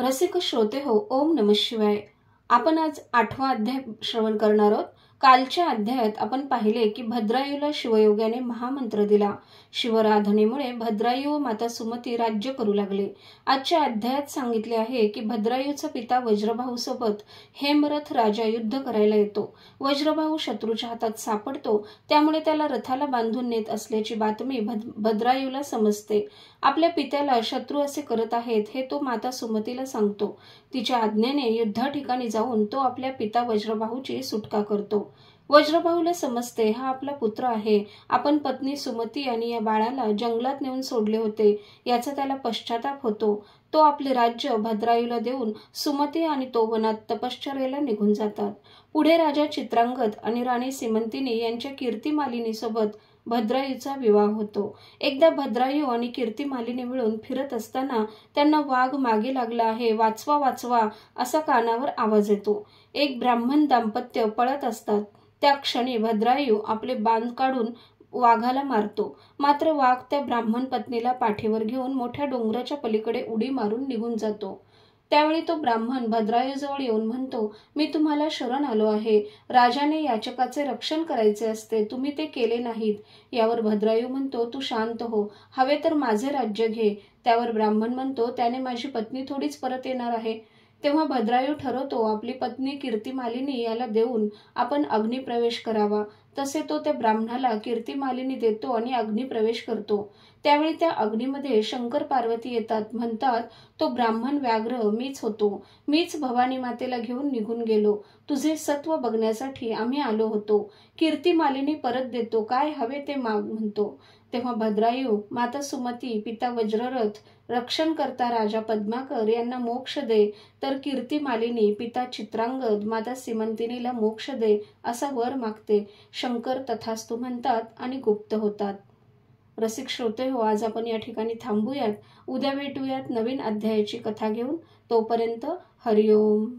रसिक श्रोते हो, ओम नमः शिवाय। आपण आज 8वा अध्याय श्रवण करणार आहोत। कालच्या अध्यायात आपण पाहिले की भद्रायूला शिवयोग्याने महामंत्र दिला। शिवराधनेमुळे भद्रायू व माता सुमती राज्य करू लागले। आजच्या अध्यायात सांगितले आहे की भद्रायूचा पिता वज्रभाऊ सोबत हेमरथ राजा युद्ध करायला येतो। वज्रभाऊ शत्रूच्या हातात सापडतो, त्यामुळे त्याला रथाला बांधून नेत असल्याची बातमी भद्रायूला समजते। आपल्या पित्याला शत्रू असे करत आहेत हे तो माता सुमतीला सांगतो। तिच्या आज्ञेने युद्ध ठिकाणी जाऊन तो आपल्या पिता वज्रभाऊची सुटका करतो। वज्रभाऊला समजते हा आपला पुत्र आहे। आपण पत्नी सुमती आणि या बाळाला जंगलात नेऊन सोडले होते, याचा त्याला पश्चाताप होतो। तो आपले राज्य भद्रायूला देऊन सुमती आणि तो वनात तपश्चर्येला निघून जातात। पुढे राजा चित्रांगद आणि राणी सीमंतिनी यांच्या कीर्तिमालिनी सोबत भद्रायूचा विवाह होतो। एकदा भद्रायू आणि कीर्तिमालिनी मिळून फिरत असताना त्यांना वाघ मागे लागला आहे, वाचवा वाचवा असा कानावर आवाज येतो। एक ब्राह्मण दाम्पत्य पळत असतात। त्या क्षणी भद्रायू आपले बाण काढून वाघाला मारतो, मात्र वाघ त्या ब्राह्मण पत्नीला पाठीवर घेऊन मोठ्या डोंगराच्या पलीकडे उडी मारून निघून जातो। त्यावेळी तो ब्राह्मण भद्रायूजवळ येऊन म्हणतो, मी तुम्हाला शरण आलो आहे। राजाने याचकाचे रक्षण करायचे असते, तुम्ही ते केले नाहीत। यावर भद्रायू म्हणतो, तू शांत हो, हवे तर माझे राज्य घे। त्यावर ब्राह्मण म्हणतो, त्याने माझी पत्नी थोडीच परत येणार आहे। तेव्हा भद्रायू ठरवतो आपली पत्नी कीर्तिमालिनी याला देऊन आपण अग्निप्रवेश करावा। तसे तो त्या ब्राह्मणाला कीर्तिमालिनी देतो आणि अग्निप्रवेश करतो। त्यावेळी त्या अग्नीमध्ये शंकर पार्वती येतात। म्हणतात, तो ब्राह्मण व्याघ्र मीच होतो, मीच भवानी मातेला घेऊन निघून गेलो। तुझे सत्व बघण्यासाठी आम्ही आलो होतो। कीर्तिमालिनी परत देतो, काय हवे ते माग म्हणतो। तेव्हा भद्रायू, माता सुमती, पिता वज्ररथ, रक्षणकर्ता राजा पद्माकर यांना मोक्ष दे, तर कीर्तिमालिनी, पिता चित्रांगद, माता सीमंतिनीला मोक्ष दे असा वर मागते। शंकर तथास्तु म्हणतात आणि गुप्त होतात। रसिक श्रोते हो, आज आपण या ठिकाणी थांबूयात। उद्या भेटूयात नवीन अध्यायाची कथा घेऊन। तोपर्यंत हरिओम।